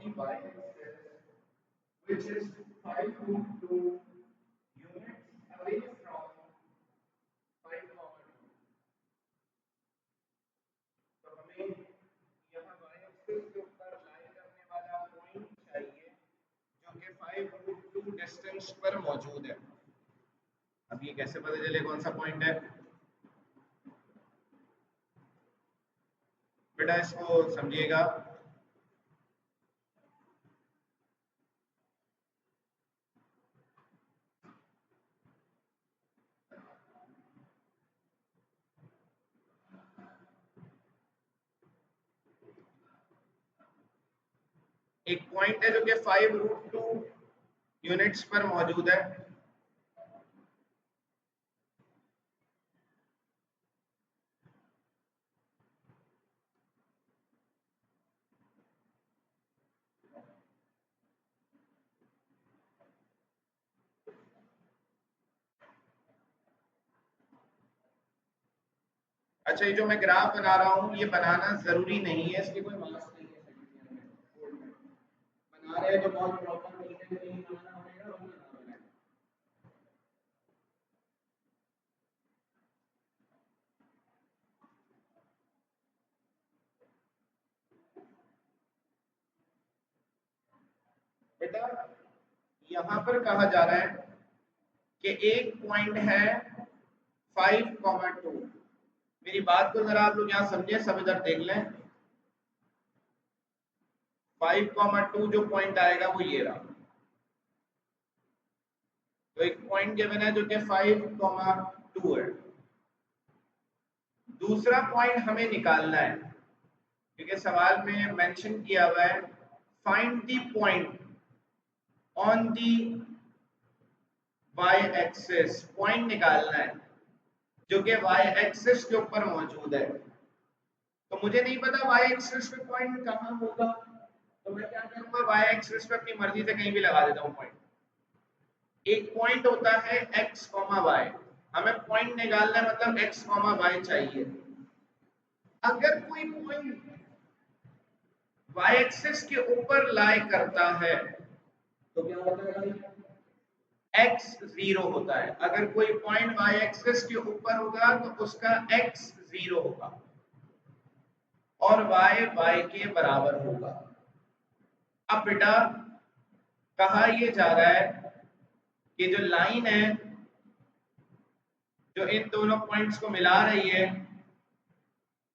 the y-axis, which is 5 root 2 units away from 5, 2। तो हमें यहाँ y-axis के ऊपर लाई करने वाला पॉइंट चाहिए जो कि 5 रूट 2 डिस्टेंस पर मौजूद है। अब ये कैसे पता चले कौन सा पॉइंट है? बेटा इसको समझिएगा। एक पॉइंट है जो कि 5 रूट 2 यूनिट्स पर मौजूद है। अच्छा, ये जो मैं ग्राफ बना रहा हूँ ये बनाना जरूरी नहीं है, इसकी कोई मार्क्स नहीं है। बना रहे हैं तो बहुत प्रॉपर तरीके से नहीं बनाना पड़ेगा, वरना ना बनाए। बेटा यहाँ पर कहा जा रहा है कि एक पॉइंट है 5,2। मेरी बात को जरा आप लोग यहाँ समझे, सब इधर देख लें। 5,2 जो पॉइंट आएगा वो ये रहा। तो एक पॉइंट गिवन है जो कि 5,2 है। दूसरा पॉइंट हमें निकालना है क्योंकि सवाल में मेंशन किया हुआ है find the point on the Y axis. Point निकालना है जो कि वाई एक्सिस के ऊपर मौजूद है। तो मुझे नहीं पता वाई एक्सिस पे पॉइंट कहाँ होगा, तो मैं क्या करूंगा, वाई एक्सिस पे अपनी मर्जी से कहीं भी लगा देता हूँ पॉइंट। एक पॉइंट होता है x, y। हमें पॉइंट निकालना है, मतलब x, y चाहिए। अगर कोई पॉइंट y एक्सिस के ऊपर लाई करता है तो क्या होता है भाई? x 0 होता है। अगर कोई पॉइंट y एक्सिस के ऊपर होगा तो उसका x 0 होगा और y के बराबर होगा। अब बेटा कहा ये जा रहा है कि जो लाइन है जो इन दोनों पॉइंट्स को मिला रही है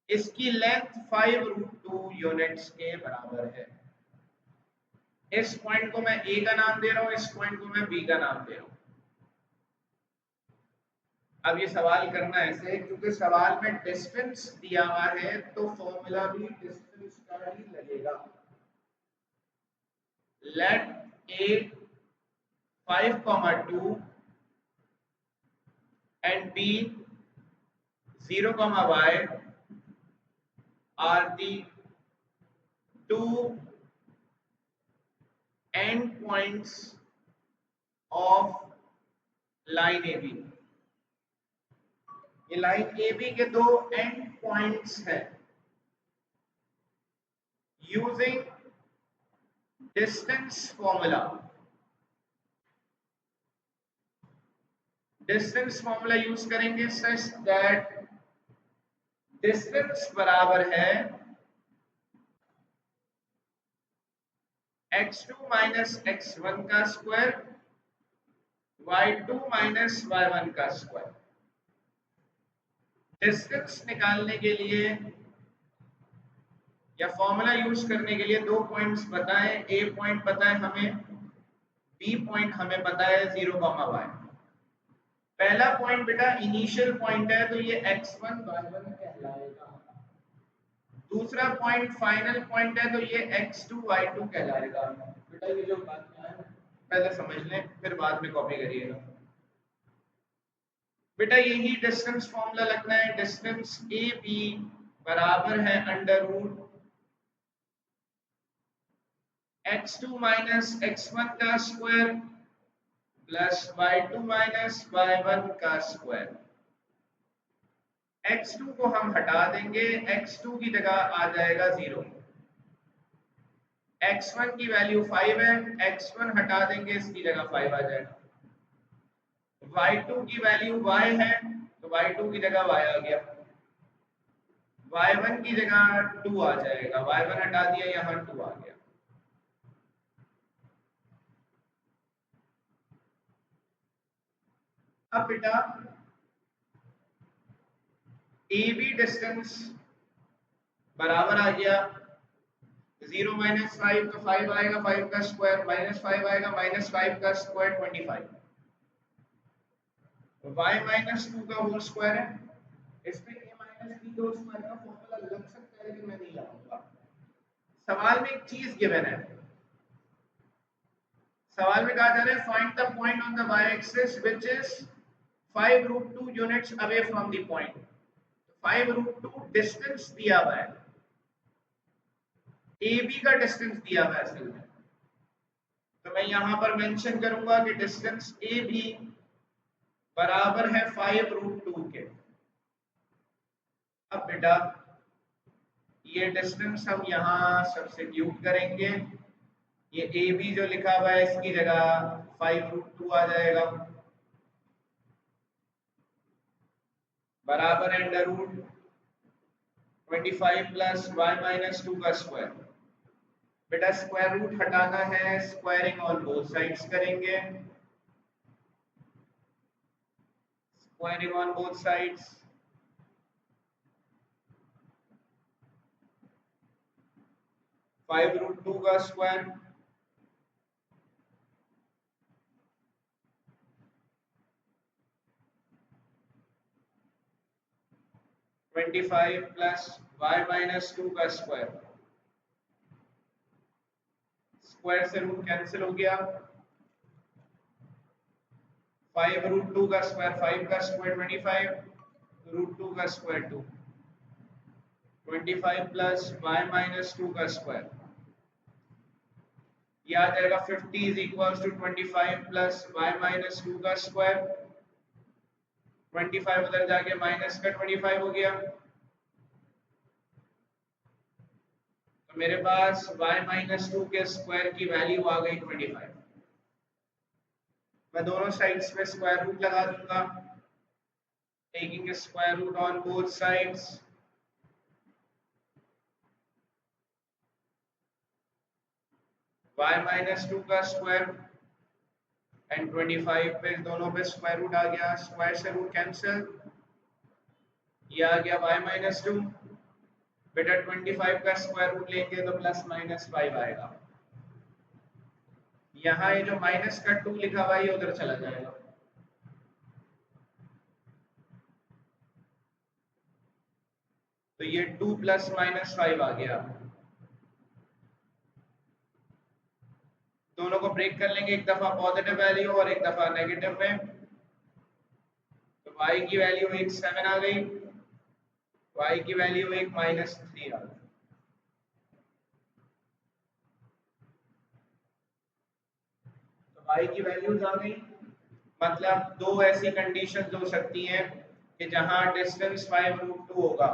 इसकी लेंथ 5 रूट 2 यूनिट्स के बराबर है। इस पॉइंट को मैं ए का नाम दे रहा हूं, इस पॉइंट को मैं बी का नाम दे रहा हूं। अब ये सवाल करना ऐसे, क्योंकि सवाल में डिस्टेंस दिया हुआ है तो फॉर्मूला भी डिस्टेंस का ही लगेगा। Let A 5,2 and b 0, y are the two end points of line AB। ये लाइन AB के दो एंड पॉइंट्स हैं। Using distance formula, distance formula use करेंगे सच दैट डिस्टेंस बराबर है x2 माइनस x1 का स्क्वायर y2 माइनस y1 का square. Distance निकालने के लिए या फॉर्मूला यूज करने के लिए दो पॉइंट्स बताएं। ए पॉइंट पता है हमें, बी पॉइंट हमें पता है 0, y। पहला पॉइंट बेटा इनिशियल पॉइंट है तो ये x1 y1 कहलाएगा। दूसरा पॉइंट फाइनल पॉइंट है तो ये x2 y2 कहलाएगा। बेटा ये जो बात है पहले समझ लें फिर बाद में कॉपी करिएगा। बेटा यही डिस्टेंस फॉर्मूला लगना है। डिस्टेंस ए बी बराबर है under root x2 minus x1 का square plus y2 minus y1 का स्क्वायर। x2 को हम हटा देंगे, x2 की जगह आ जाएगा 0। x1 की वैल्यू 5 है, x1 हटा देंगे, इसकी जगह 5 आ जाएगा। y2 की वैल्यू y है, तो y2 की जगह y आ गया। y1 की जगह 2 आ जाएगा, y1 हटा दिया, यहाँ 2 आ गया। अब बेटा AB डिस्टेंस बराबर आ गया 0 - 5, तो 5 आएगा, 5 का स्क्वायर, -5 आएगा, -5 का स्क्वायर 25, y - 2 का होल स्क्वायर है। इसमें a - b होल स्क्वायर का फॉर्मूला लग सकता है, लेकिन मैं नहीं लगाऊंगा। सवाल में एक चीज गिवन है, सवाल में कहा जा रहा है find the point on the y axis which is 5√2 units away from the point. 5√2 distance दिया हुआ है, AB का डिस्टेंस दिया हुआ है असल में, तो मैं यहां पर मेंशन करूंगा कि डिस्टेंस AB बराबर है 5√2 के। अब बेटा ये डिस्टेंस हम यहां सब्स्टिट्यूट करेंगे, ये AB जो लिखा हुआ है इसकी जगह 5√2 आ जाएगा, बराबर है अंडर रूट 25 प्लस y - 2 का स्क्वायर। बेटा स्क्वायर रूट हटाना है, स्क्वायरिंग ऑन बोथ साइड्स करेंगे, स्क्वायरिंग ऑन बोथ साइड्स, 5√2 का स्क्वायर 25 प्लस y - 2 का स्क्वायर, स्क्वायर से रूट कैंसिल हो गया, 5√2 का स्क्वायर 5 का स्क्वायर 25, √2 का स्क्वायर 2, 25 प्लस y - 2 का स्क्वायर, ये आ जाएगा 50 is equals to 25 plus y - 2 का स्क्वायर, 25 उधर जाके माइनस का 25 हो गया, तो मेरे पास y - 2 के स्क्वायर की वैल्यू आ गई 25। मैं दोनों साइड्स पे स्क्वायर रूट लगा दूंगा, taking square root on both sides, y - 2 का स्क्वायर एंड 25 पे दोनों पे स्क्वायर रूट आ गया, स्क्वायर से रूट कैंसिल, ये आ गया y - 2। बेटा 25 का स्क्वायर रूट लेंगे तो प्लस माइनस 5 आएगा, यहाँ ये जो माइनस का 2 लिखा हुआ है ये उधर चला जाएगा, तो ये 2 प्लस माइनस 5 आ गया। दोनों को ब्रेक कर लेंगे, एक दफा पॉजिटिव वैल्यू और एक दफा नेगेटिव में, तो y की वैल्यू एक 7 आ गई, y की वैल्यू एक -3 आ गई। तो y की वैल्यूज आ गई, मतलब दो ऐसी कंडीशंस हो सकती हैं कि जहां डिस्टेंस 5√2 होगा,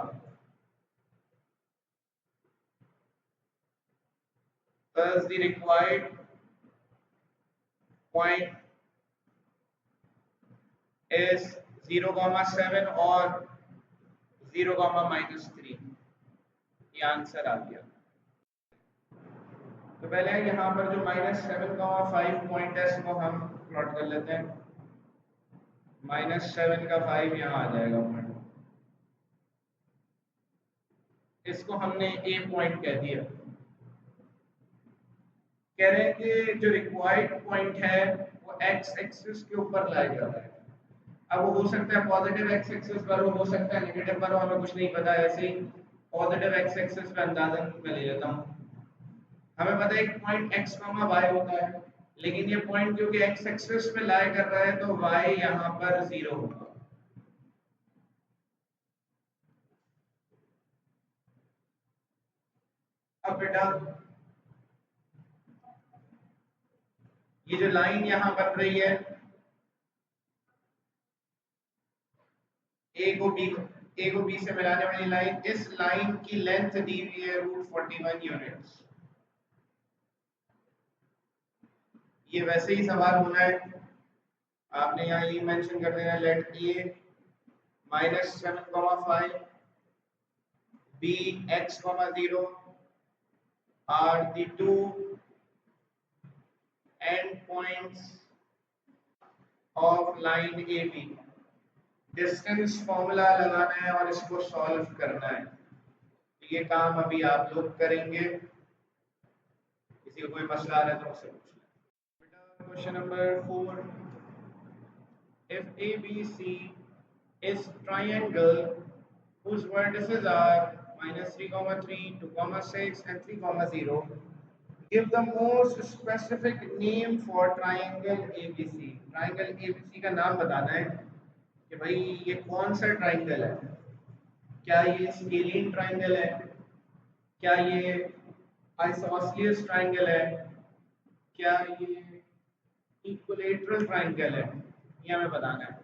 thus the required point is 0,7 और 0,-3। ये आंसर आ गया। तो पहले यहाँ पर जो -7,5 पॉइंट है इसको हम प्लॉट कर लेते हैं, -7 का 5 यहाँ आ जाएगा पॉइंट, इसको हमने ए पॉइंट कह दिया। कह रहे हैं कि जो रिक्वायर्ड पॉइंट है वो एक्स एक्सिस के ऊपर लाया जा रहा है। अब वो हो सकता है पॉजिटिव एक्स एक्सिस पर हो सकता है नेगेटिव पर हो, हमें कुछ नहीं पता, ऐसे ही पॉजिटिव एक्स एक्सिस पे अंदाजन मैं ले लेता हूँ। हमें पता है एक पॉइंट x, y होता है, लेकिन ये पॉइंट क्योंकि एक्स एक्सिस पे लाई कर रहा है तो y यहाँ पर 0 होगा। अब बेटा ये जो लाइन यहाँ बन रही है ए को बी से मिलाने वाली लाइन, इस लाइन की लेंथ दी हुई है √41 यूनिट्स। ये वैसे ही सवाल होना है, आपने यहाँ ये मेंशन कर देना late A -7,5 b x, 0 are the two end points of line AB। Distance formula लगाना है और इसको सॉल्व करना है। ये काम अभी आप लोग करेंगे। किसी को कोई मसला आ रहा है तो मुझसे पूछ लें। बेटा question number 4, if ABC is triangle whose vertices are -3,3, 2,6 and 3,0, give the most specific name for triangle ABC। Triangle ABC का नाम बताना है कि भाई ये कौन सा ट्राइंगल है। क्या ये स्केलिन ट्राइंगल है, क्या ये आइसोसेलियस ट्राइंगल है, क्या ये इक्विलेटरल ट्राइंगल है, ये हमें बताना है।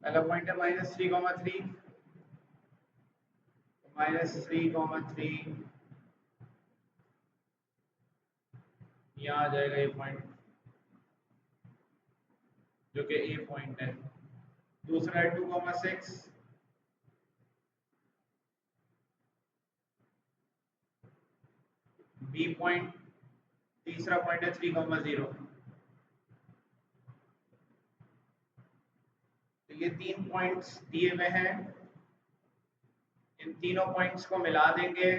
पहला पॉइंट है -3,3, -3,3 यहाँ आ जाएगा ये पॉइंट जो कि ए पॉइंट है। दूसरा है 2,6, बी पॉइंट। तीसरा पॉइंट है 3,0। तो ये 3 पॉइंट्स दिए हुए हैं, इन तीनों पॉइंट्स को मिला देंगे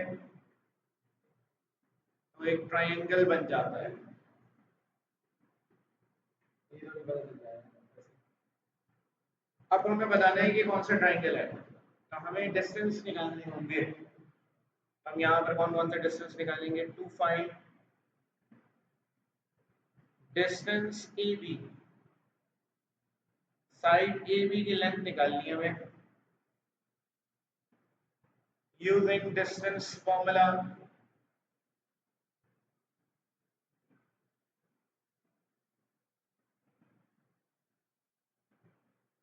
तो एक ट्राइंगल बन जाता है। अब हमें बताना है कि कौन सा ट्राइंगल है, तो हमें डिस्टेंस निकालने होंगे। हम यहाँ पर कौन कौन से डिस्टेंस निकालेंगे। To find distance A B, side A B की लेंथ निकालनी है हमें using distance formula.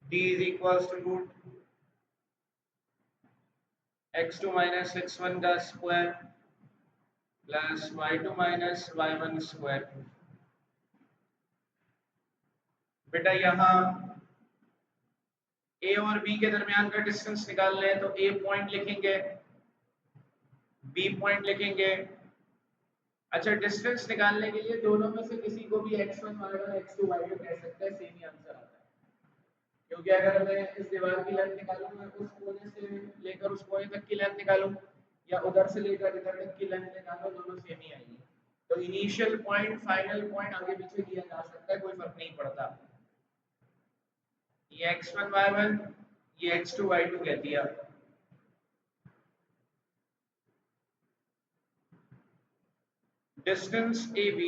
d is equals to root x2 minus x1 का square plus y2 minus y1 square. बेटा यहाँ ए और बी के दरमियान का डिस्टेंस निकालना है तो ए पॉइंट लिखेंगे, बी पॉइंट लिखेंगे। अच्छा, डिस्टेंस निकालने के लिए दोनों में से किसी को भी x1 y1 x2 y2 कह सकते हैं, सेम ही आंसर आता है। क्योंकि अगर मैं इस दीवार की लेंथ निकालूं, मैं उस कोने से लेकर उस कोने तक की लेंथ निकालूं या उधर से लेकर इधर तक की लेंथ निकालूं, दोनों सेम ही आएगी। तो इनिशियल पॉइंट फाइनल पॉइंट आगे पीछे किया जा सकता है, कोई फर्क नहीं पड़ता। ये x1 y1, ये x2 y2 कह दिया। डिस्टेंस AB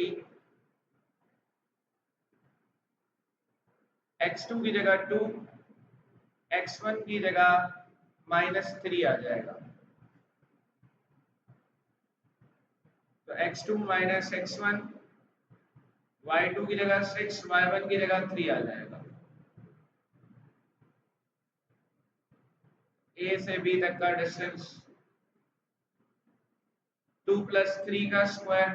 x2 की जगह 2, x1 की जगह -3 आ जाएगा। तो x2 minus x1, y2 की जगह 6, y1 की जगह 3 आ जाएगा। A से B तक का डिस्टेंस 2 + 3 का स्क्वायर,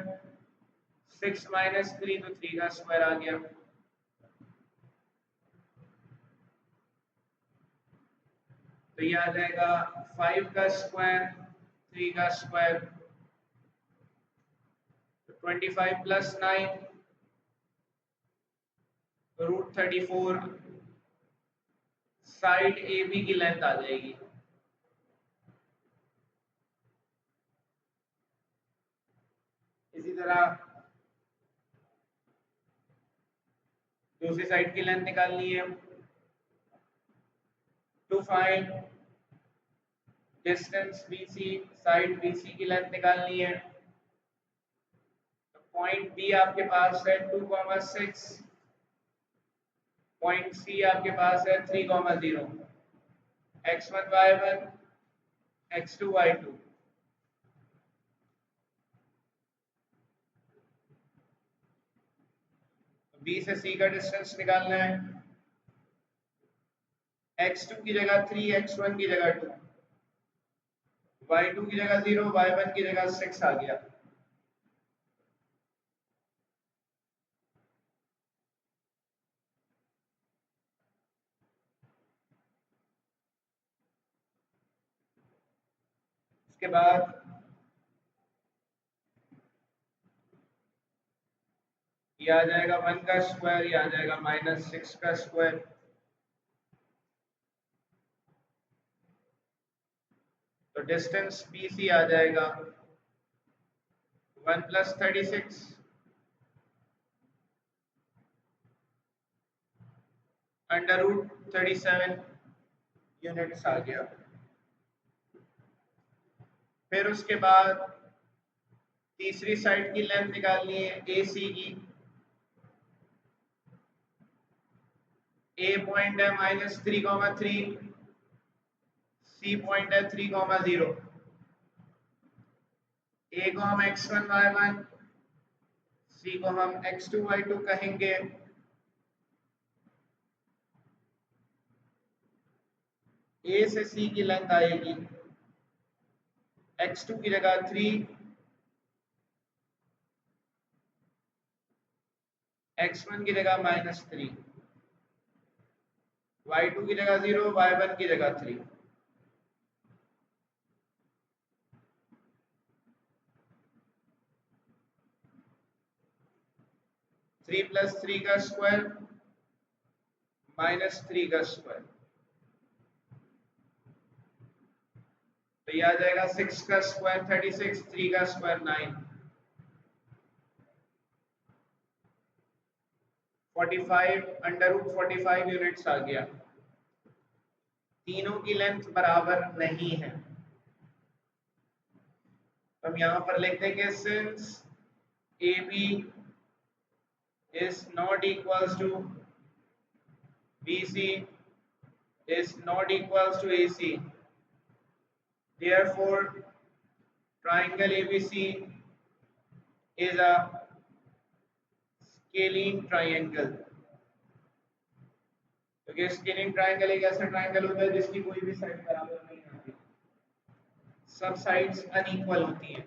6 - 3 तो 3 का स्क्वायर आ गया। तो ये आ जाएगा 5 का स्क्वायर, 3 का स्क्वायर, 25 + 9 √34 साइड AB की लेंथ आ जाएगी। इसी तरह दूसरी साइड की लेंथ निकालनी है। To find distance BC, side BC की लेंथ निकालनी है। तो पॉइंट B आपके पास है 2,6, पॉइंट C आपके पास है 3,0, x1 y1 x2 y2। B से C का डिस्टेंस निकालना है। x2 की जगह 3, x1 की जगह 2, y2 की जगह 0, y1 की जगह 6 आ गया। उसके बाद ये आ जाएगा 1 का स्क्वायर, ये आ जाएगा -6 का स्क्वायर। तो डिस्टेंस BC आ जाएगा 1 + 36 √37 यूनिट्स आ गया। फिर उसके बाद तीसरी साइड की लेंथ निकालनी है AC की। A पॉइंट है -3,3, C पॉइंट है 3,0। A को हम x1 y1, C को हम x2 y2 कहेंगे। A से C की लेंथ आएगी x2 की जगह 3, x1 की जगह -3, y2 की जगह 0, y1 की जगह 3। थ्री प्लस 3 का स्क्वायर -3 का स्क्वायर। तो ये आ जाएगा 6 का स्क्वायर 36, 3 का स्क्वायर 9, 45 √45 यूनिट्स आ गया। तीनों की लेंथ बराबर नहीं है। तो हम यहाँ पर लिख देंगे since AB is not equals to BC is not equals to AC, therefore triangle ABC is a scalene triangle। क्योंकि स्केलिंग ट्रायंगल एक ऐसा ट्रायंगल होता है जिसकी कोई भी साइड बराबर नहीं आती, सब साइड्स अनइक्वल होती हैं।